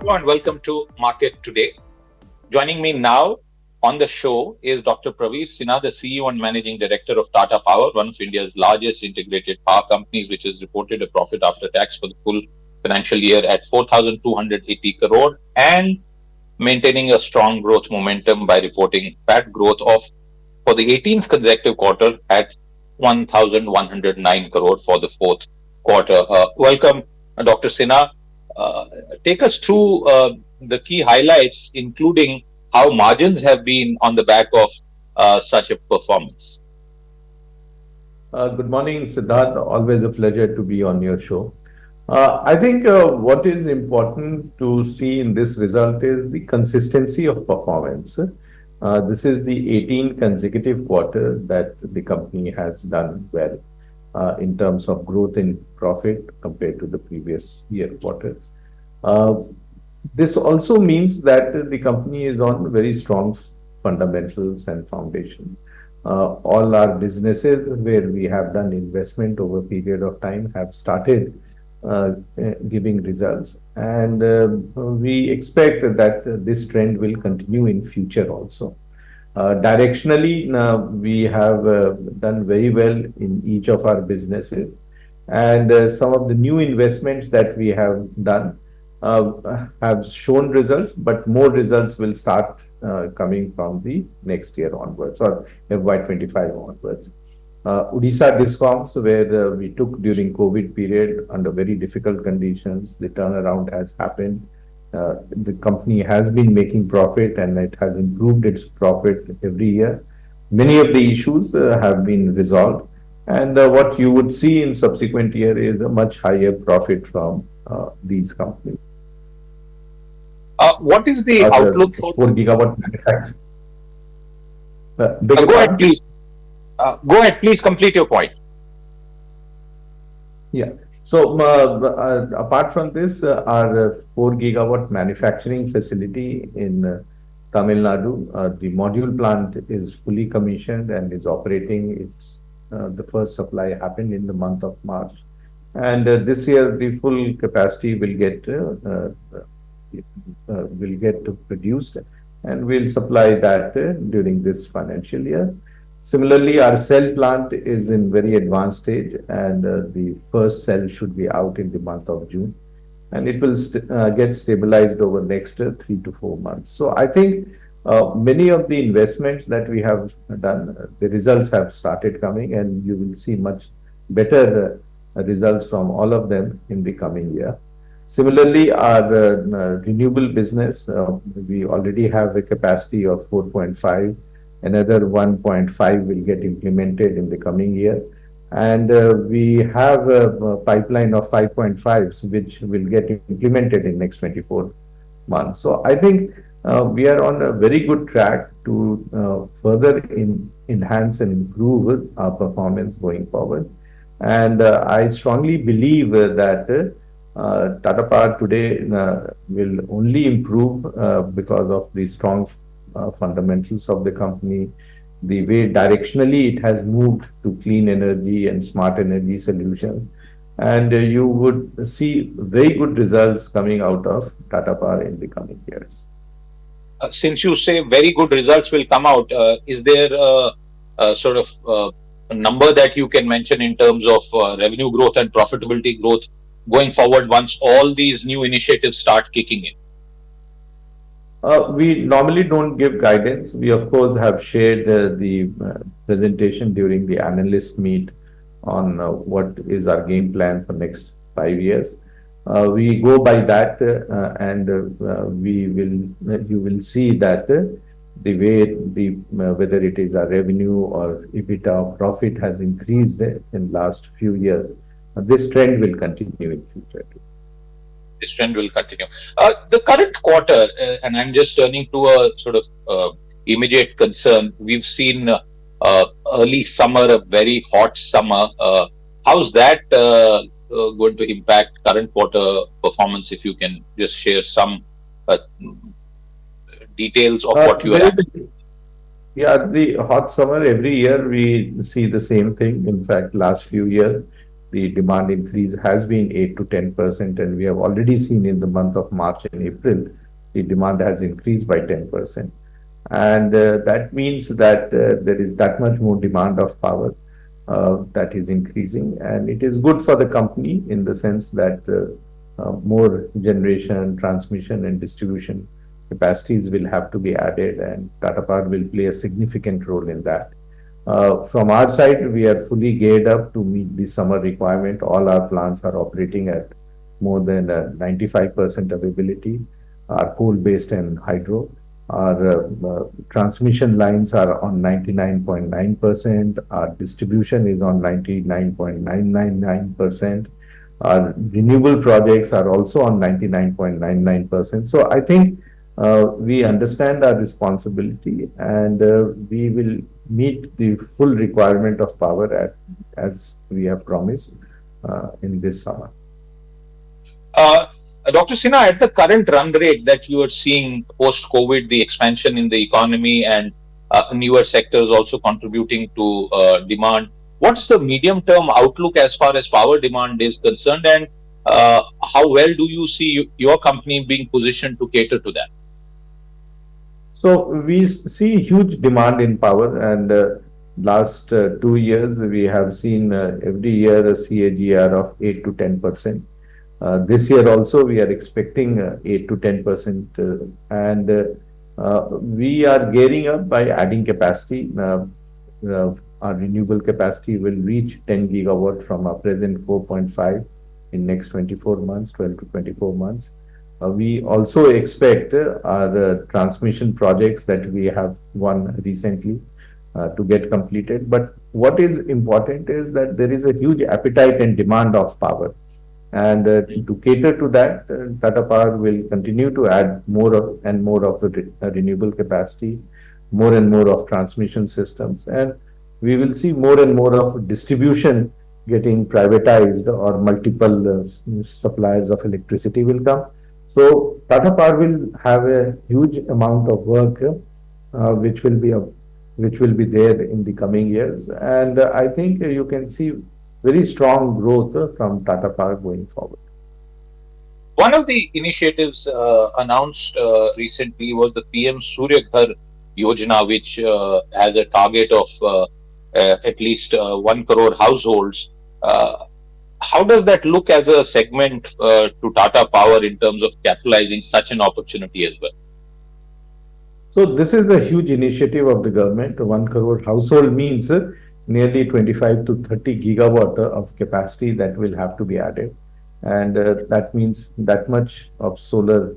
Hello and welcome to Market Today. Joining me now on the show is Dr. Praveer Sinha, the CEO and Managing Director of Tata Power, one of India's largest integrated power companies, which has reported a profit after tax for the full financial year at 4,280 crore and maintaining a strong growth momentum by reporting PAT growth of for the 18th consecutive quarter at 1,109 crore for the fourth quarter. Welcome, Dr. Sinha. Uh, Take us through the key highlights, including how margins have been on the back of such a performance. Good morning, Siddharth. Always a pleasure to be on your show. I think what is important to see in this result is the consistency of performance. This is the 18th consecutive quarter that the company has done well in terms of growth in profit compared to the previous year quarter. Uh, this also means that the company is on very strong fundamentals and foundation. All our businesses where we have done investment over a period of time have started giving results, and we expect that this trend will continue in future also. Directionally, we have done very well in each of our businesses, and some of the new investments that we have done have shown results, but more results will start coming from the next year onwards or FY25 onwards. Odisha discoms, where we took during COVID period under very difficult conditions, the turnaround has happened. The company has been making profit and it has improved its profit every year. Many of the issues have been resolved, and what you would see in subsequent year is a much higher profit from these companies. What is the As a outlook for? 4 gigawatt manufacturing. Go ahead, please. Go ahead, please complete your point. Yeah. So apart from this, our 4 gigawatt manufacturing facility in Tamil Nadu, the module plant is fully commissioned and is operating. It's the first supply happened in the month of March, and this year the full capacity will get produced, and we'll supply that during this financial year. Similarly, our cell plant is in very advanced stage, and the first cell should be out in the month of June, and it will get stabilized over next 3 to 4 months. So I think many of the investments that we have done, the results have started coming, and you will see much better results from all of them in the coming year. Similarly, our renewable business, we already have a capacity of 4.5. Another 1.5 will get implemented in the coming year. And we have a pipeline of 5.5s, which will get implemented in next 24 months. So I think we are on a very good track to further enhance and improve our performance going forward. And I strongly believe that Tata Power today will only improve because of the strong fundamentals of the company, the way directionally it has moved to clean energy and smart energy solutions. And you would see very good results coming out of Tata Power in the coming years. Since you say very good results will come out, is there a sort of a number that you can mention in terms of revenue growth and profitability growth going forward once all these new initiatives start kicking in? We normally don't give guidance. We, of course, have shared the presentation during the analyst meet on what is our game plan for next 5 years. We go by that, and you will see that the way whether it is our revenue or EBITDA or profit has increased in last few years. This trend will continue in future too. This trend will continue. The current quarter, and I'm just turning to a sort of immediate concern. We've seen early summer, a very hot summer. How's that going to impact current quarter performance? If you can just share some details of what you are asking. Yeah, the hot summer every year we see the same thing. In fact, last few years the demand increase has been 8 to 10%, and we have already seen in the month of March and April, the demand has increased by 10%. And that means that there is that much more demand of power that is increasing, and it is good for the company in the sense that more generation, transmission, and distribution capacities will have to be added, and Tata Power will play a significant role in that. From our side, we are fully geared up to meet the summer requirement. All our plants are operating at more than 95% availability, are coal-based and hydro. Our transmission lines are on 99.9%. Our distribution is on 99.999%. Our renewable projects are also on 99.99%. So I think we understand our responsibility, and we will meet the full requirement of power as we have promised in this summer. Dr. Sinha, at the current run rate that you are seeing post-COVID, the expansion in the economy and newer sectors also contributing to demand, what's the medium-term outlook as far as power demand is concerned, and how well do you see your company being positioned to cater to that? So we see huge demand in power, and last 2 years we have seen every year a CAGR of 8 to 10%. This year also we are expecting 8 to 10%, and we are gearing up by adding capacity. Our renewable capacity will reach 10 gigawatt from our present 4.5 in next 24 months, 12 to 24 months. We also expect our transmission projects that we have won recently to get completed. But what is important is that there is a huge appetite and demand of power. And to cater to that, Tata Power will continue to add more and more of the renewable capacity, more and more of transmission systems, and we will see more and more of distribution getting privatized, or multiple suppliers of electricity will come. So Tata Power will have a huge amount of work which will be there in the coming years, and I think you can see very strong growth from Tata Power going forward. One of the initiatives announced recently was the PM Yojana, which has a target of at least 1 crore households. How does that look as a segment to Tata Power in terms of capitalizing such an opportunity as well? So this is a huge initiative of the government. 1 crore household means nearly 25 to 30 gigawatt of capacity that will have to be added, and that means that much of solar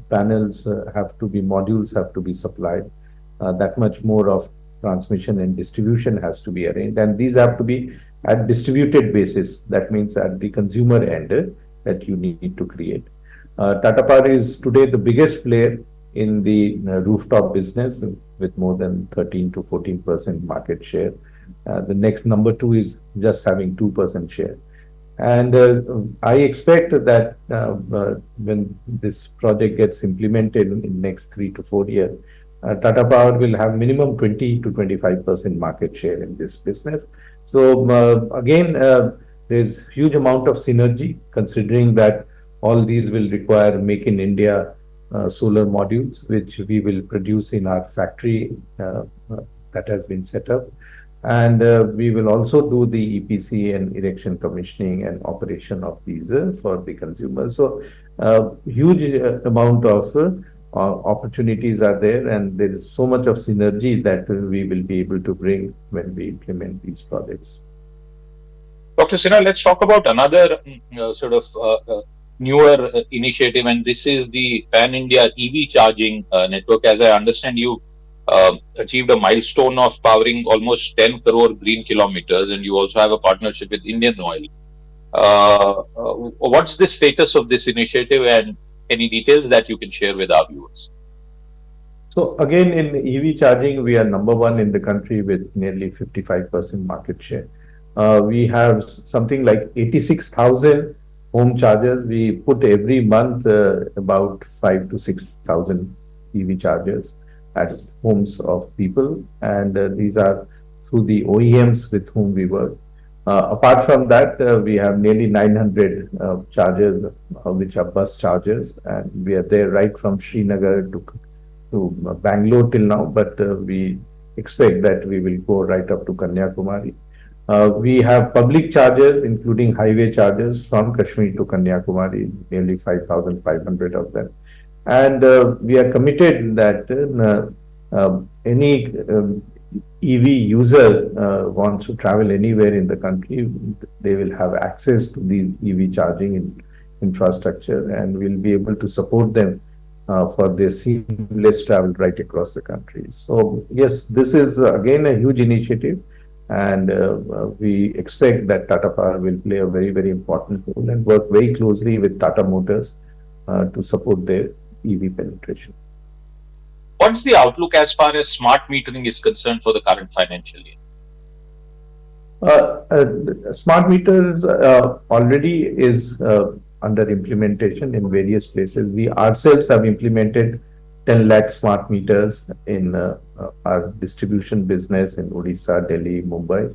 panels modules have to be supplied, that much more of transmission and distribution has to be arranged, and these have to be at distributed basis. That means at the consumer end that you need to create. Tata Power is today the biggest player in the rooftop business with more than 13 to 14% market share. The next number two is just having 2% share. And I expect that when this project gets implemented in next 3 to 4 years, Tata Power will have minimum 20 to 25% market share in this business. So again, there's huge amount of synergy, considering that all these will require Make in India solar modules, which we will produce in our factory that has been set up. And we will also do the EPC and erection, commissioning and operation of these for the consumers. So huge amount of opportunities are there, and there is so much of synergy that we will be able to bring when we implement these projects. Dr. Sinha, let's talk about another sort of newer initiative, and this is the Pan-India EV charging network. As I understand, you achieved a milestone of powering almost 10 crore green kilometers, and you also have a partnership with Indian Oil. What's the status of this initiative, and any details that you can share with our viewers? So again, in EV charging, we are number one in the country with nearly 55% market share. We have something like 86,000 home chargers. We put every month about 5 to 6,000 EV chargers at homes of people, and these are through the OEMs with whom we work. Apart from that, we have nearly 900 chargers, which are bus chargers, and we are there right from Srinagar to Bangalore till now, but we expect that we will go right up to Kanyakumari. We have public chargers, including highway chargers from Kashmir to Kanyakumari, nearly 5,500 of them. And we are committed that any EV user wants to travel anywhere in the country, they will have access to these EV charging infrastructure, and we'll be able to support them for their seamless travel right across the country. So yes, this is again a huge initiative, and we expect that Tata Power will play a very, very important role and work very closely with Tata Motors to support their EV penetration. What's the outlook as far as smart metering is concerned for the current financial year? Smart meters already is under implementation in various places. We ourselves have implemented 10 lakh smart meters in our distribution business in Odisha, Delhi, Mumbai.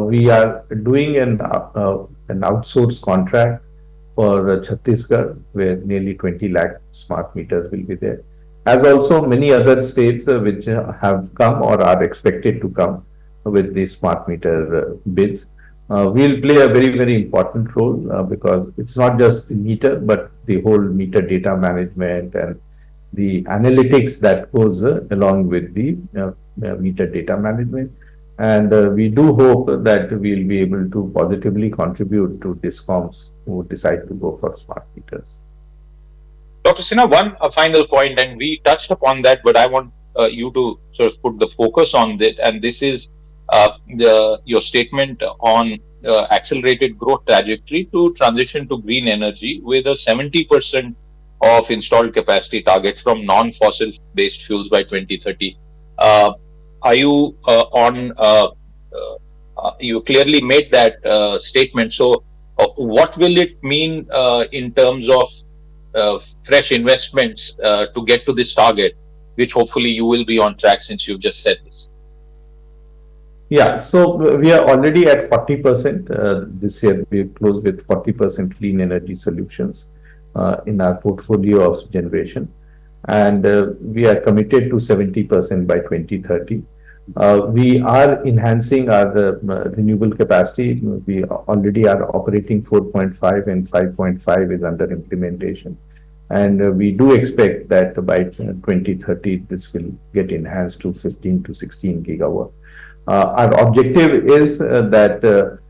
We are doing an outsourced contract for Chhattisgarh, where nearly 20 lakh smart meters will be there, as also many other states which have come or are expected to come with the smart meter bids. We'll play a very, very important role because it's not just the meter, but the whole meter data management and the analytics that goes along with the meter data management. And we do hope that we'll be able to positively contribute to DISCOMs who decide to go for smart meters. Dr. Sinha, one final point, and we touched upon that, but I want you to sort of put the focus on that, and this is your statement on accelerated growth trajectory to transition to green energy with a 70% of installed capacity target from non-fossil based fuels by 2030. Are you you clearly made that statement. So what will it mean in terms of fresh investments to get to this target, which hopefully you will be on track since you've just said this? Yeah, so we are already at 40%. This year we closed with 40% clean energy solutions in our portfolio of generation. And we are committed to 70% by 2030. We are enhancing our renewable capacity. We already are operating 4.5 and 5.5 is under implementation. And we do expect that by 2030, this will get enhanced to 15 to 16 gigawatt. Our objective is that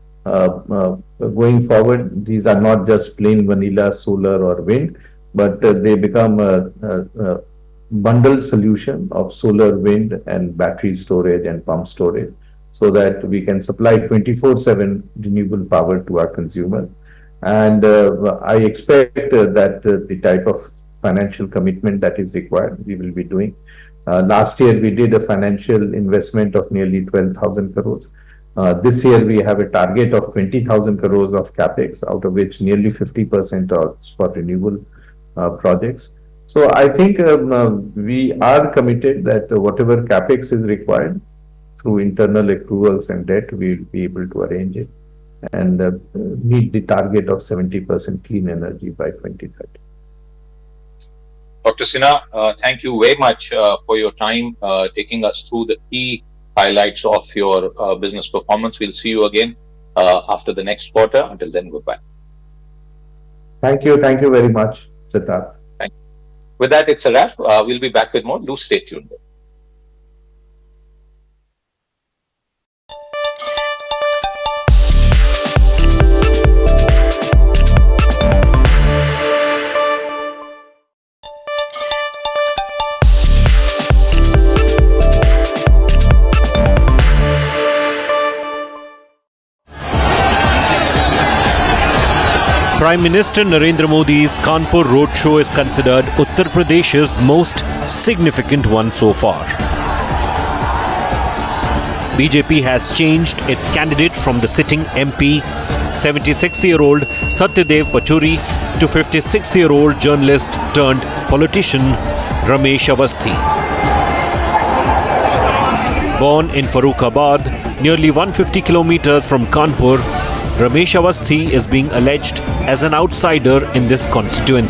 going forward, these are not just plain vanilla solar or wind, but they become a bundled solution of solar, wind, and battery storage and pump storage, so that we can supply 24/7 renewable power to our consumer. And I expect that the type of financial commitment that is required, we will be doing. Last year, we did a financial investment of nearly 12,000 crores. This year, we have a target of 20,000 crores of capex, out of which nearly 50% are for renewable projects. So I think we are committed that whatever capex is required through internal accruals and debt, we will be able to arrange it and meet the target of 70% clean energy by 2030. Dr. Sinha, thank you very much for your time taking us through the key highlights of your business performance. We'll see you again after the next quarter. Until then, goodbye. Thank you. Thank you very much, Siddharth. Thank you. With that, it's a wrap. We'll be back with more. Do stay tuned. Prime Minister Narendra Modi's Kanpur roadshow is considered Uttar Pradesh's most significant one so far. BJP has changed its candidate from the sitting MP, 76-year-old Satyadev Pachuri, to 56-year-old journalist turned politician Ramesh Awasthi. Born in Farrukhabad, nearly 150 kilometers from Kanpur, Ramesh Awasthi is being alleged as an outsider in this constituency.